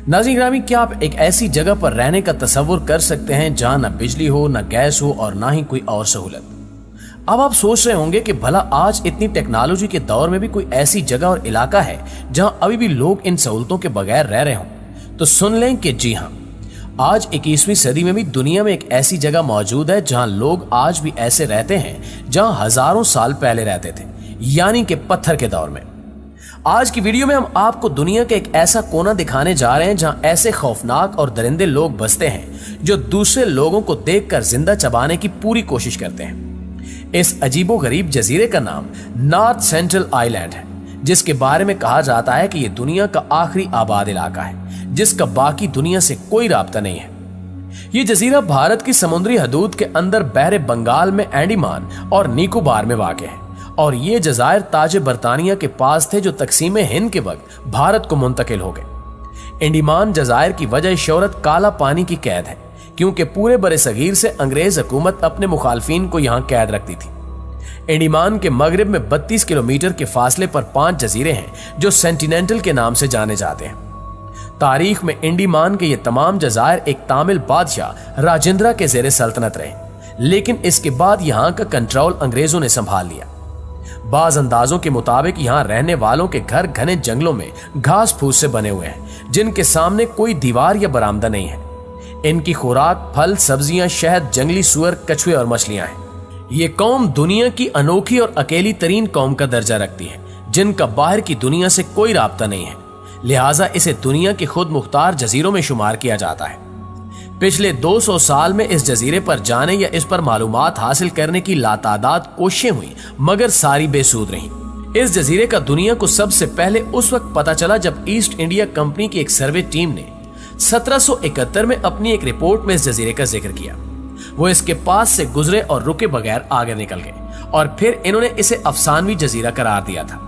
नाज़रीन ग्रामी, क्या आप एक ऐसी जगह पर रहने का तसव्वुर कर सकते हैं जहां न बिजली हो, न गैस हो और ना ही कोई और सहूलत? अब आप सोच रहे होंगे कि भला आज इतनी टेक्नोलॉजी के दौर में भी कोई ऐसी जगह और इलाका है जहां अभी भी लोग इन सहूलतों के बगैर रह रहे हों। तो सुन लें कि जी हां, आज 21वीं सदी में भी दुनिया में एक ऐसी जगह मौजूद है जहां लोग आज भी ऐसे रहते हैं जहां हजारों साल पहले रहते थे, यानी कि पत्थर के दौर में। आज की वीडियो में हम आपको दुनिया का एक ऐसा कोना दिखाने जा रहे हैं जहां ऐसे खौफनाक और दरिंदे लोग बसते हैं जो दूसरे लोगों को देखकर जिंदा चबाने की पूरी कोशिश करते हैं। इस अजीबो गरीब जजीरे का नाम नॉर्थ सेंट्रल आइलैंड है, जिसके बारे में कहा जाता है कि यह दुनिया का आखिरी आबाद इलाका है जिसका बाकी दुनिया से कोई राब्ता नहीं है। ये जजीरा भारत की समुद्री हदूद के अंदर बहरे बंगाल में अंडमान और निकोबार में वाक़ है और ये जज़ायर ताजे बरतानिया के पास थे जो तकसीम हिंद के वक्त भारत को मुंतकिल हो गए। अंडमान जज़ायर की वजह शोहरत काला पानी की कैद है, क्योंकि पूरे बरे सगीर से अंग्रेज हुकूमत अपने मुखालफिन को यहाँ कैद रखती थी। अंडमान के मगरिब में 32 किलोमीटर के फासले पर 5 जजीरे हैं जो सेंटिनेंटल के नाम से जाने जाते हैं। तारीख में अंडमान के ये तमाम जज़ायर एक तामिल बादशाह राजेंद्रा के ज़ेरे सल्तनत रहे, लेकिन इसके बाद यहाँ का कंट्रोल अंग्रेजों ने संभाल लिया। बाज अंदाजों के मुताबिक यहाँ रहने वालों के घर घने जंगलों में घास फूस से बने हुए हैं, जिनके सामने कोई दीवार या बरामदा नहीं है। इनकी खुराक फल, सब्जियां, शहद, जंगली सुअर, कछुए और मछलियां हैं। ये कौम दुनिया की अनोखी और अकेली तरीन कौम का दर्जा रखती है, जिनका बाहर की दुनिया से कोई राब्ता नहीं है, लिहाजा इसे दुनिया के खुद मुख्तार जजीरों में शुमार किया जाता है। पिछले 200 साल में इस जजीरे पर जाने या इस पर मालूमात हासिल करने की लातादाद कोशिशें हुई, मगर सारी बेसूद रहीं। इस जजीरे का दुनिया को सबसे पहले उस वक्त पता चला जब ईस्ट इंडिया कंपनी की एक सर्वे टीम ने 1771 में अपनी एक रिपोर्ट में इस जजीरे का जिक्र किया। वो इसके पास से गुजरे और रुके बगैर आगे निकल गए और फिर इन्होंने इसे अफसानवी जजीरा करार दिया था।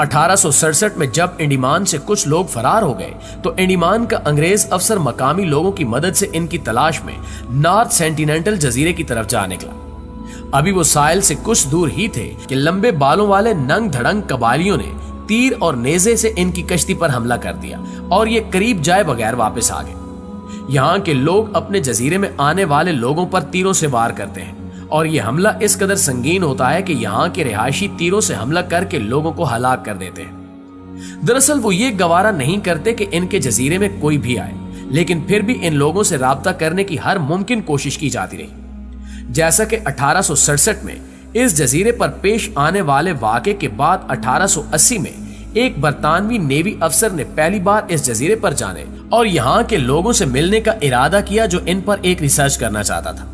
1867 में जब अंडमान से कुछ लोग फरार हो गए तो अंडमान का अंग्रेज अफसर मकामी लोगों की मदद से इनकी तलाश में नॉर्थ सेंटिनेंटल जजीरे की तरफ जा निकला। अभी वो साहिल से कुछ दूर ही थे कि लंबे बालों वाले नंग धड़ंग कबालियों ने तीर और नेजे से इनकी कश्ती पर हमला कर दिया और ये करीब जाए बगैर वापस आ गए। यहाँ के लोग अपने जजीरे में आने वाले लोगों पर तीरों से वार करते हैं और ये हमला इस कदर संगीन होता है कि यहाँ के रिहायशी तीरों से हमला करके लोगों को हलाक कर देते हैं। दरअसल वो ये गवारा नहीं करते कि इनके जजीरे में कोई भी आए, लेकिन फिर भी इन लोगों से राब्ता करने की हर मुमकिन कोशिश की जाती रही। जैसा कि 1867 में इस जजीरे पर पेश आने वाले वाक़े के बाद 1880 में एक बरतानवी नेवी अफसर ने पहली बार इस जजीरे पर जाने और यहाँ के लोगों से मिलने का इरादा किया जो इन पर एक रिसर्च करना चाहता था।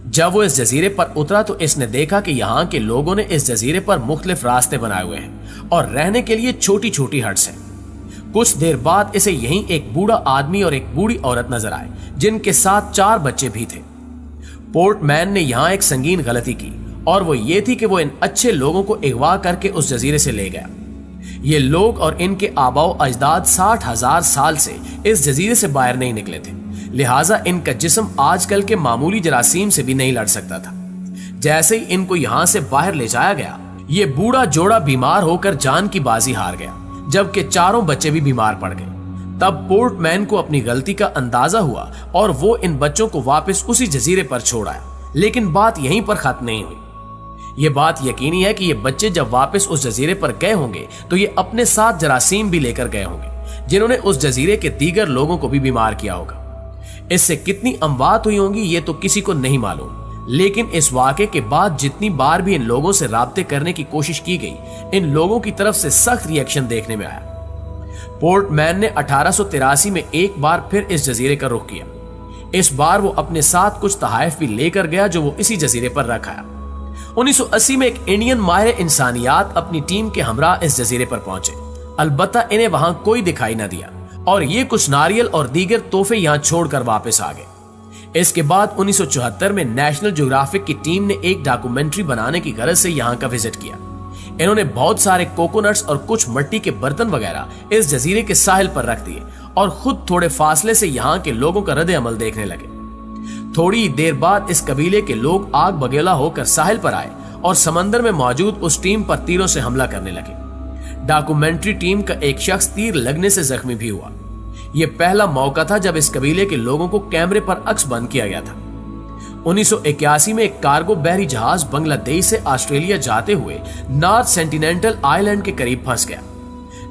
जब वो इस जजीरे पर उतरा तो इसने देखा कि यहाँ के लोगों ने इस जजीरे पर मुख्तलिफ रास्ते बनाए हुए हैं और रहने के लिए छोटी छोटी हट्स हैं। कुछ देर बाद इसे यहीं एक बूढ़ा आदमी और एक बूढ़ी औरत नजर आए, जिनके साथ 4 बच्चे भी थे। पोर्टमैन ने यहाँ एक संगीन गलती की और वो ये थी कि वो इन अच्छे लोगों को अगवा करके उस जजीरे से ले गया। ये लोग और इनके आबाओ अजदाद 60,000 साल से इस जजीरे से बाहर नहीं निकले थे, लिहाजा इनका जिस्म आजकल के मामूली जरासीम से भी नहीं लड़ सकता था। जैसे ही इनको यहाँ से बाहर ले जाया गया, ये बूढ़ा जोड़ा बीमार होकर जान की बाजी हार गया, जबकि चारों बच्चे भी बीमार पड़ गए। तब पोर्टमैन को अपनी गलती का अंदाजा हुआ और वो इन बच्चों को वापस उसी जजीरे पर छोड़ आया। लेकिन बात यहीं पर खत्म नहीं हुई। ये बात यकीनी है कि ये बच्चे जब वापस उस जजीरे पर गए होंगे तो ये अपने साथ जरासीम भी लेकर गए होंगे, जिन्होंने उस जजीरे के दीगर लोगों को भी बीमार किया होगा। इससे कितनी अमवात हुई होंगी ये तो किसी को नहीं मालूम, लेकिन इस वाक़े के बाद जितनी बार भी इन लोगों से राब्ते करने की कोशिश की गई, इन लोगों की तरफ से सख्त रिएक्शन देखने में आया। पोर्टमैन ने 1883 में एक बार फिर इस जजीरे का रुख किया। इस बार वो अपने साथ कुछ तहाइफ भी लेकर गया जो वो इसी जजीरे पर रखाया। 1980 में एक इंडियन माहिर इंसानियात अपनी टीम के हमरा इस जजीरे पर पहुंचे, अलबत्ता इन्हें वहां कोई दिखाई न दिया और ये कुछ नारियल और दीगर तोहफे यहाँ छोड़कर वापस आ गए। इसके बाद 1974 में नेशनल ज्योग्राफिक की टीम ने एक डॉक्यूमेंट्री बनाने की गरज से यहाँ का विजिट किया। इन्होंने बहुत सारे कोकोनट्स और कुछ मिट्टी के बर्तन वगैरह इस जजीरे के साहिल पर रख दिए और खुद थोड़े फासले से यहाँ के लोगों का रद्द अमल देखने लगे। थोड़ी देर बाद इस कबीले के लोग आग बगेला होकर साहिल पर आए और समंदर में मौजूद उस टीम पर तीरों से हमला करने लगे। डॉक्यूमेंट्री टीम का एक शख्स तीर लगने से जख्मी भी हुआ। ये पहला मौका था जब इस कबीले के लोगों को कैमरे पर अक्स बंद किया गया था। 1981 में एक कार्गो बहरी जहाज बांग्लादेश से ऑस्ट्रेलिया जाते हुए नॉर्थ सेंटिनेंटल आइलैंड के करीब फंस गया।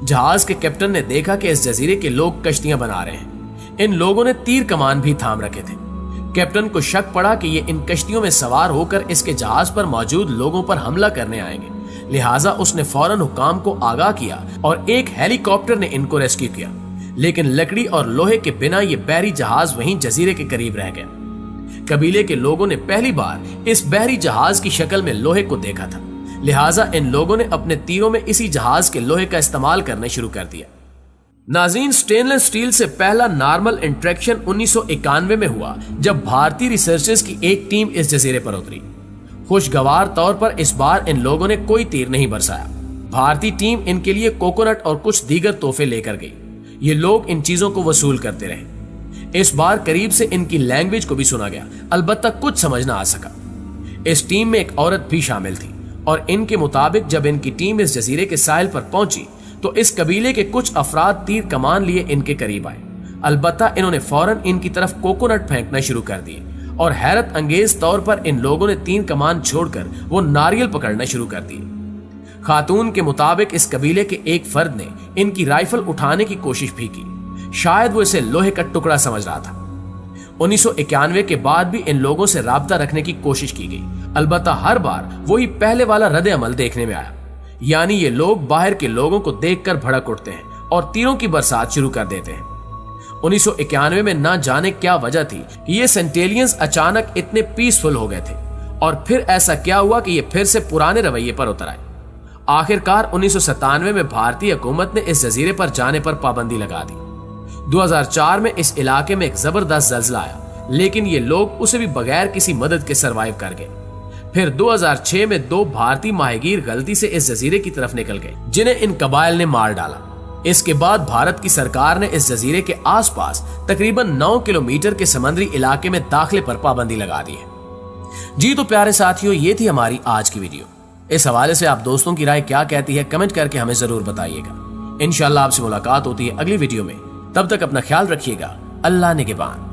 जहाज के कैप्टन ने देखा कि इस जजीरे के लोग कश्तियां बना रहे हैं। इन लोगों ने तीर कमान भी थाम रखे थे। कैप्टन को शक पड़ा कि ये इन कश्तियों में सवार होकर इसके जहाज पर मौजूद लोगों पर हमला करने आएंगे। लिहाजा उसने फौरन हुकाम को आगाह किया और एक हेलीकॉप्टर ने इनको रेस्क्यू किया, लेकिन लकड़ी और लोहे के बिना ये बहरी जहाज वहीं जजीरे के करीब रह गया। कबीले के लोगों ने पहली बार इस बहरी जहाज की शक्ल में लोहे को देखा था, लिहाजा इन लोगों ने अपने तीरों में इसी जहाज के लोहे का इस्तेमाल करने शुरू कर दिया। नाज़रीन, स्टेनलेस स्टील से पहला नॉर्मल इंटरेक्शन 1991 में हुआ जब भारतीय रिसर्चर्स की एक टीम इस जजीरे पर उतरी। खुशगवार तौर पर इस बार इन लोगों ने कोई तीर नहीं बरसाया। भारतीय टीम इनके लिए कोकोनट और कुछ दीगर तोहफे लेकर गई। ये लोग इन चीजों को वसूल करते रहे। इस बार करीब से इनकी लैंग्वेज को भी सुना गया, अलबत्ता कुछ समझ ना आ सका। इस टीम में एक औरत भी शामिल थी और इनके मुताबिक जब इनकी टीम इस जजीरे के साहिल पर पहुंची तो इस कबीले के कुछ अफराद तीर कमान लिए इनके करीब आए। अलबत्ता इन्होंने फौरन इनकी तरफ कोकोनट फेंकना शुरू कर दिए और हैरत अंगेज तौर पर इन लोगों ने तीर कमान छोड़कर वो नारियल पकड़ना शुरू कर दिए। खातून के मुताबिक इस कबीले के एक फर्द ने इनकी राइफल उठाने की कोशिश भी की। शायद वो इसे लोहे का टुकड़ा समझ रहा था। 1991 के बाद भी इन लोगों से राब्ता रखने की कोशिश की गई, अलबत्ता हर बार वही पहले वाला रद्द अमल देखने में आया, यानी ये लोग बाहर के लोगों को देखकर भड़क उठते हैं और तीरों की बरसात शुरू कर देते हैं। 1991 में ना जाने क्या वजह थी कि ये सेंटेलियंस अचानक इतने पीसफुल हो गए थे और फिर ऐसा क्या हुआ कि ये फिर से पुराने रवैये पर उतर आए। आखिरकार 1997 में भारतीय हुकूमत ने इस जजीरे पर जाने पर पाबंदी लगा दी। 2004 में इस इलाके में एक जबरदस्त ज़ल्ज़ला आया, लेकिन ये लोग उसे भी बगैर किसी मदद के सरवाइव कर गए। फिर 2006 में 2 भारतीय माहीगीर गलती से इस जजीरे की तरफ निकल गए, जिन्हें इन कबाइल ने मार डाला। इसके बाद भारत की सरकार ने इस जजीरे के आसपास तकरीबन 9 किलोमीटर के समुद्री इलाके में दाखिले पर पाबंदी लगा दी है। जी तो प्यारे साथियों, ये थी हमारी आज की वीडियो। इस हवाले से आप दोस्तों की राय क्या कहती है, कमेंट करके हमें जरूर बताइएगा। इंशाल्लाह आपसे मुलाकात होती है अगली वीडियो में। तब तक अपना ख्याल रखिएगा। अल्लाह निगहबान।